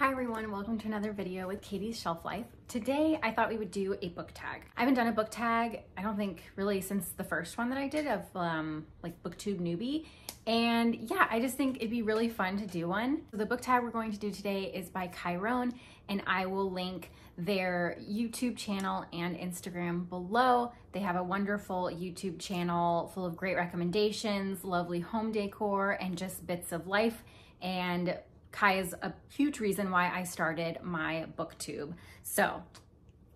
Hi everyone, welcome to another video with Katie's Shelf Life. Today I thought we would do a book tag. I haven't done a book tag, I don't think really since the first one that I did of like BookTube newbie. And yeah, I just think it'd be really fun to do one. So the book tag we're going to do today is by Chiron, and I will link their YouTube channel and Instagram below. They have a wonderful YouTube channel full of great recommendations, lovely home decor, and just bits of life. And Kai is a huge reason why I started my BookTube. So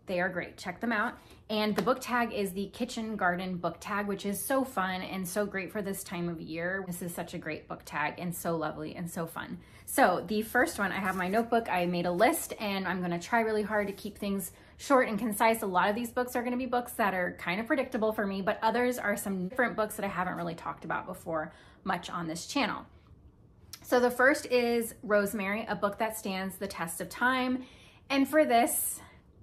they are great, check them out. And the book tag is the Kitchen Garden book tag, which is so fun and so great for this time of year. This is such a great book tag and so lovely and so fun. So the first one, I have my notebook, I made a list, and I'm gonna try really hard to keep things short and concise. A lot of these books are gonna be books that are kind of predictable for me, but others are some different books that I haven't really talked about before much on this channel. So the first is Rosemary, a book that stands the test of time. And for this,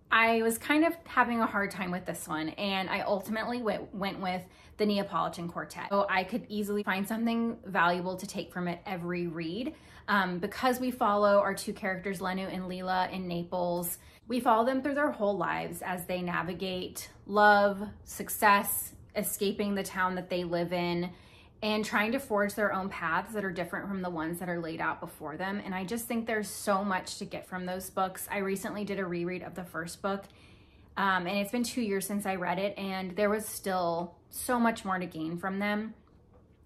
I was kind of having a hard time with this one, and I ultimately went with the Neapolitan Quartet. So I could easily find something valuable to take from it every read. Because we follow our two characters, Lenu and Leela in Naples, we follow them through their whole lives as they navigate love, success, escaping the town that they live in, and trying to forge their own paths that are different from the ones that are laid out before them. And I just think there's so much to get from those books. I recently did a reread of the first book, and it's been 2 years since I read it, and there was still so much more to gain from them.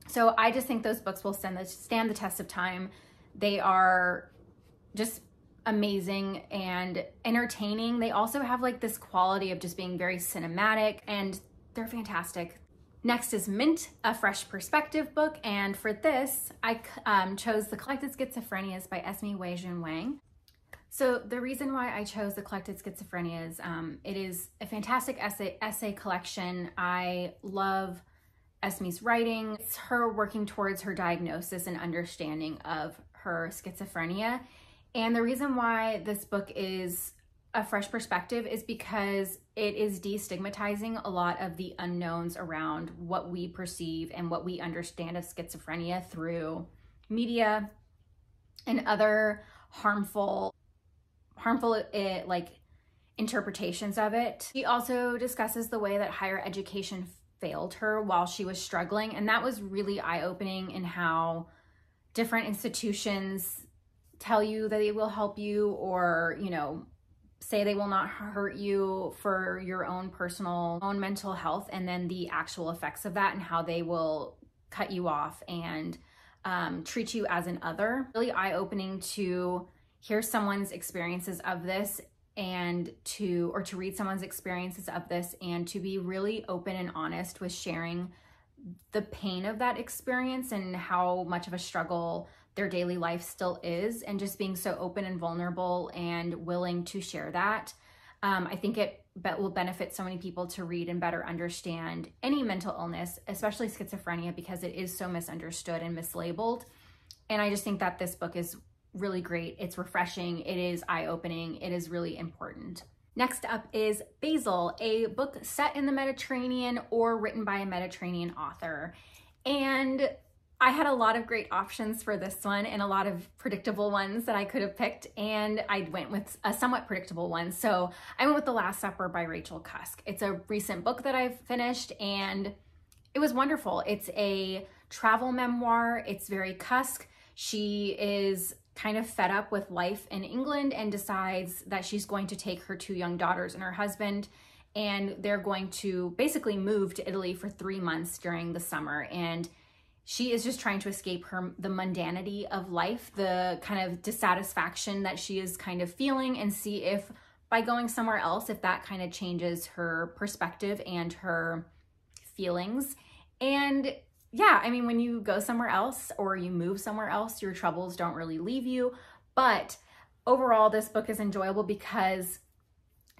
So I just think those books will stand the test of time. They are just amazing and entertaining. They also have like this quality of just being very cinematic, and they're fantastic. Next is Mint, a fresh perspective book, and for this, I chose The Collected Schizophrenias by Esmé, Weijun, Wang. So the reason why I chose The Collected Schizophrenias, it is a fantastic essay collection. I love Esmé's writing. It's her working towards her diagnosis and understanding of her schizophrenia. And the reason why this book is a fresh perspective is because it is destigmatizing a lot of the unknowns around what we perceive and what we understand as schizophrenia through media and other harmful like interpretations of it. She also discusses the way that higher education failed her while she was struggling, and that was really eye-opening in how different institutions tell you that they will help you, or say they will not hurt you for your own own mental health, and then the actual effects of that and how they will cut you off and treat you as an other. Really eye-opening to hear someone's experiences of this, and to read someone's experiences of this, and to be really open and honest with sharing the pain of that experience and how much of a struggle their daily life still is, and just being so open and vulnerable and willing to share that. I think it will benefit so many people to read and better understand any mental illness, especially schizophrenia, because it is so misunderstood and mislabeled. And I just think that this book is really great. It's refreshing, it is eye-opening, it is really important. Next up is Basil, a book set in the Mediterranean or written by a Mediterranean author. And I had a lot of great options for this one and a lot of predictable ones that I could have picked, and I went with a somewhat predictable one. So I went with The Last Supper by Rachel Cusk. It's a recent book that I've finished, and it was wonderful. It's a travel memoir. It's very Cusk. She is kind of fed up with life in England and decides that she's going to take her 2 young daughters and her husband, and they're going to basically move to Italy for 3 months during the summer. And she is just trying to escape the mundanity of life, the kind of dissatisfaction that she is kind of feeling, and see if by going somewhere else, if that kind of changes her perspective and her feelings. And yeah, I mean, when you go somewhere else or you move somewhere else, your troubles don't really leave you. But overall, this book is enjoyable because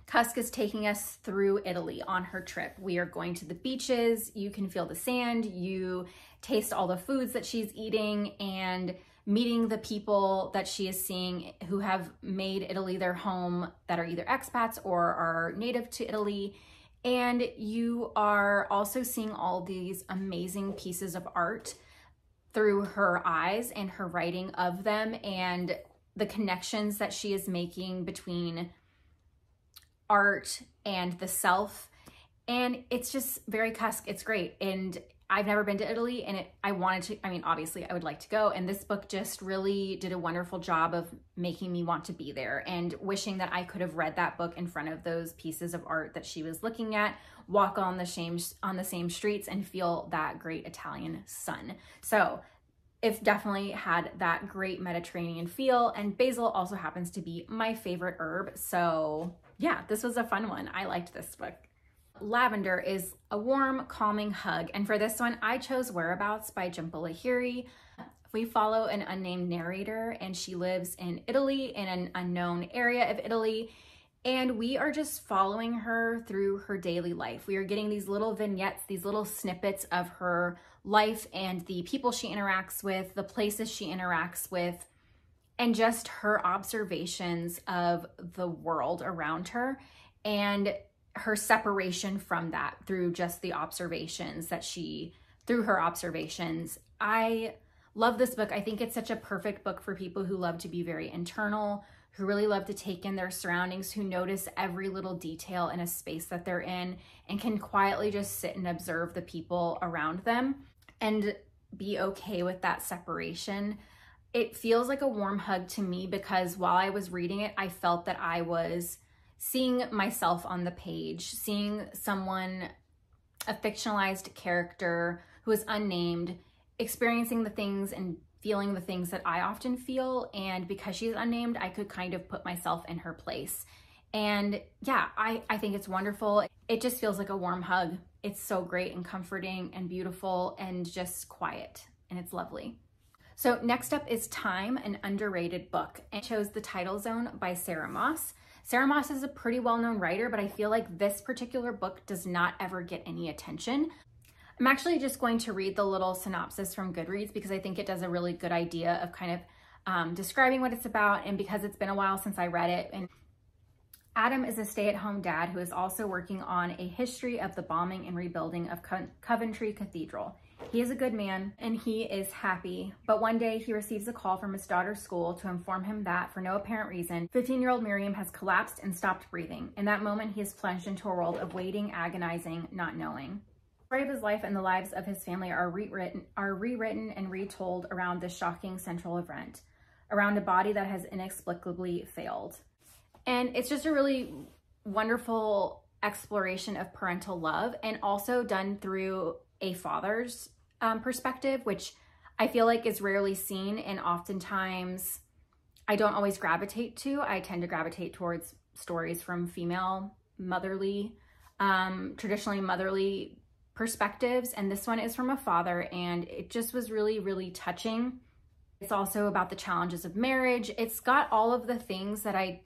Cusk is taking us through Italy on her trip. We are going to the beaches, you can feel the sand, you taste all the foods that she's eating, and meeting the people that she is seeing who have made Italy their home, that are either expats or are native to Italy. And you are also seeing all these amazing pieces of art through her eyes and her writing of them. And the connections that she is making between art and the self. And it's just very Cusk. It's great. And I've never been to Italy, and I wanted to, I mean, obviously I would like to go. And this book just really did a wonderful job of making me want to be there and wishing that I could have read that book in front of those pieces of art that she was looking at, walk on the same streets and feel that great Italian sun. So it definitely had that great Mediterranean feel, and basil also happens to be my favorite herb. So yeah, this was a fun one. I liked this book. Lavender is a warm, calming hug, and for this one, I chose Whereabouts by Jhumpa Lahiri. We follow an unnamed narrator, and she lives in Italy, in an unknown area of Italy, and we are just following her through her daily life. We are getting these little vignettes, these little snippets of her life and the people she interacts with, the places she interacts with, and just her observations of the world around her, and her separation from that through just the observations that through her observations. I love this book. I think it's such a perfect book for people who love to be very internal, who really love to take in their surroundings, who notice every little detail in a space that they're in and can quietly just sit and observe the people around them and be okay with that separation. It feels like a warm hug to me because while I was reading it, I felt that I was seeing myself on the page, seeing someone, a fictionalized character who is unnamed, experiencing the things and feeling the things that I often feel. And because she's unnamed, I could kind of put myself in her place. And yeah, I think it's wonderful. It just feels like a warm hug. It's so great and comforting and beautiful and just quiet, and it's lovely. So next up is Thyme, an underrated book. I chose The Tidal Zone by Sarah Moss. Sarah Moss is a pretty well-known writer, but I feel like this particular book does not ever get any attention. I'm actually just going to read the little synopsis from Goodreads because I think it does a really good idea of kind of describing what it's about, and because it's been a while since I read it. And Adam is a stay-at-home dad who is also working on a history of the bombing and rebuilding of Coventry Cathedral. He is a good man and he is happy, but one day he receives a call from his daughter's school to inform him that, for no apparent reason, 15-year-old Miriam has collapsed and stopped breathing. In that moment, he is plunged into a world of waiting, agonizing, not knowing. The story of his life and the lives of his family are rewritten and retold around this shocking central event, around a body that has inexplicably failed. And it's just a really wonderful exploration of parental love, and also done through a father's perspective, which I feel like is rarely seen, and oftentimes I don't always gravitate to. I tend to gravitate towards stories from female motherly, traditionally motherly perspectives, and this one is from a father, and it just was really, really touching. It's also about the challenges of marriage. It's got all of the things that I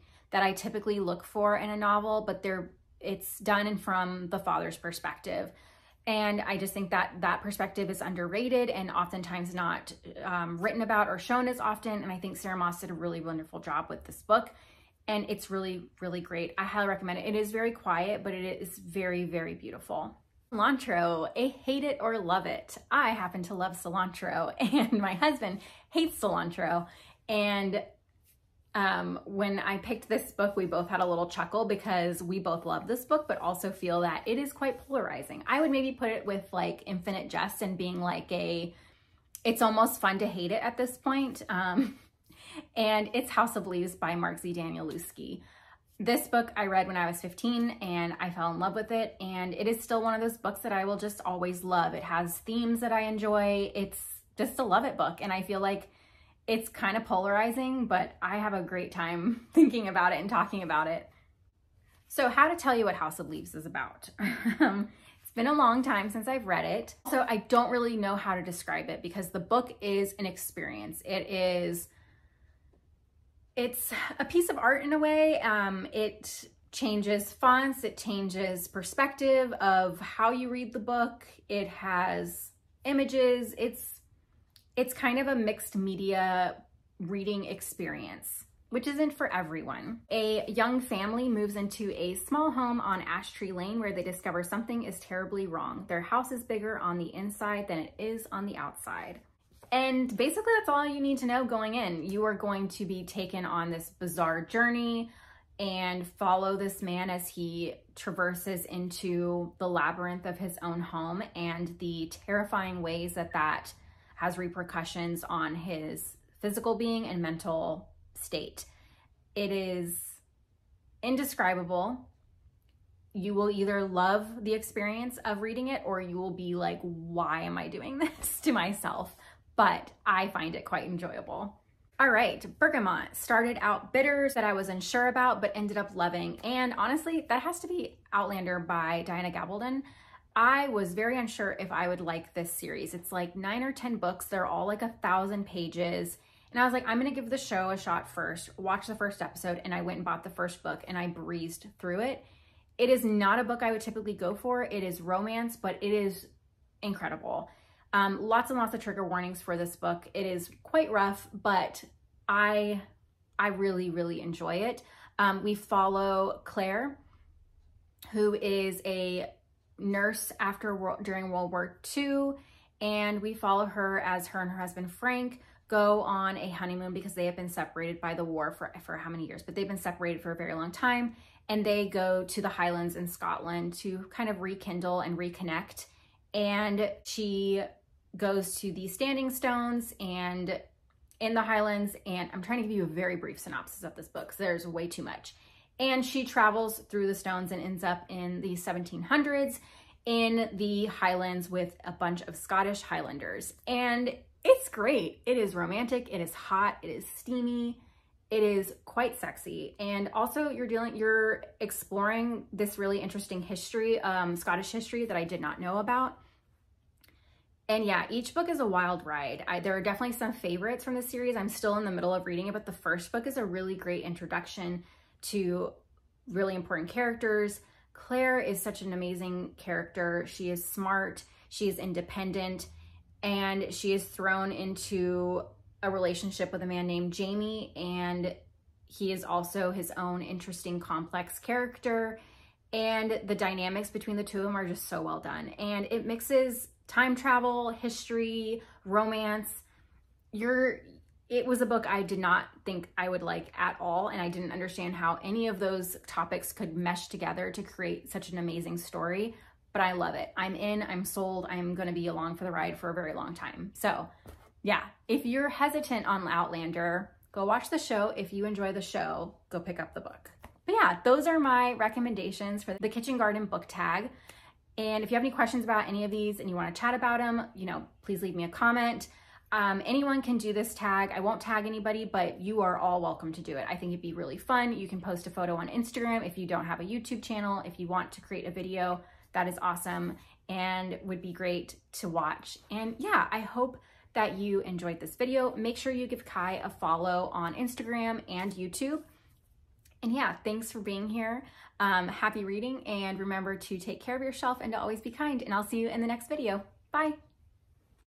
typically look for in a novel, but it's done from the father's perspective. And I just think that that perspective is underrated and oftentimes not written about or shown as often. And I think Sarah Moss did a really wonderful job with this book. And it's really, really great. I highly recommend it. It is very quiet, but it is very, very beautiful. Cilantro, a hate it or love it. I happen to love cilantro, and my husband hates cilantro. And when I picked this book, we both had a little chuckle because we both love this book, but also feel that it is quite polarizing. I would maybe put it with like Infinite Jest and being like it's almost fun to hate it at this point. And it's House of Leaves by Mark Z. Danielewski. This book I read when I was 15 and I fell in love with it. And it is still one of those books that I will just always love. It has themes that I enjoy. It's just a love it book. And I feel like it's kind of polarizing, but I have a great time thinking about it and talking about it. So how to tell you what House of Leaves is about. It's been a long time since I've read it, so I don't really know how to describe it because the book is an experience. It's a piece of art in a way. It changes fonts, it changes perspective of how you read the book. It has images. It's kind of a mixed media reading experience, which isn't for everyone. A young family moves into a small home on Ash Tree Lane where they discover something is terribly wrong. Their house is bigger on the inside than it is on the outside. And basically that's all you need to know going in. You are going to be taken on this bizarre journey and follow this man as he traverses into the labyrinth of his own home and the terrifying ways that that has repercussions on his physical being and mental state. It is indescribable. You will either love the experience of reading it or you will be like, why am I doing this to myself? But I find it quite enjoyable. All right, Bergamot started out bitters that I was unsure about, but ended up loving. And honestly, that has to be Outlander by Diana Gabaldon. I was very unsure if I would like this series. It's like 9 or 10 books. They're all like 1,000 pages. And I was like, I'm gonna give the show a shot first, watch the first episode, and I went and bought the first book and I breezed through it. It is not a book I would typically go for. It is romance, but it is incredible. Lots and lots of trigger warnings for this book. It is quite rough, but I really, really enjoy it. We follow Claire, who is a nurse during World War II, and we follow her as her and her husband Frank go on a honeymoon because they have been separated by the war for how many years, but they've been separated for a very long time, and they go to the Highlands in Scotland to kind of rekindle and reconnect. And she goes to the Standing Stones and in the Highlands, and I'm trying to give you a very brief synopsis of this book because there's way too much. And she travels through the stones and ends up in the 1700s in the Highlands with a bunch of Scottish Highlanders. And it's great. It is romantic, it is hot, it is steamy, it is quite sexy. And also you're exploring this really interesting history, Scottish history that I did not know about. And yeah, each book is a wild ride. There are definitely some favorites from the series. I'm still in the middle of reading it, but the first book is a really great introduction to really important characters. Claire is such an amazing character. She is smart, she is independent, and she is thrown into a relationship with a man named Jamie, and he is also his own interesting, complex character. And the dynamics between the two of them are just so well done. And it mixes time travel, history, romance. It was a book I did not think I would like at all, and I didn't understand how any of those topics could mesh together to create such an amazing story, but I love it. I'm in, I'm sold, I'm gonna be along for the ride for a very long time. So yeah, if you're hesitant on Outlander, go watch the show. If you enjoy the show, go pick up the book. But yeah, those are my recommendations for the Kitchen Garden book tag. And if you have any questions about any of these and you want to chat about them, please leave me a comment. Anyone can do this tag. I won't tag anybody, but you are all welcome to do it. I think it'd be really fun. You can post a photo on Instagram if you don't have a YouTube channel. If you want to create a video, that is awesome and would be great to watch. And yeah, I hope that you enjoyed this video. Make sure you give Kai a follow on Instagram and YouTube. And yeah, thanks for being here. Happy reading, and remember to take care of yourself and to always be kind. And I'll see you in the next video. Bye.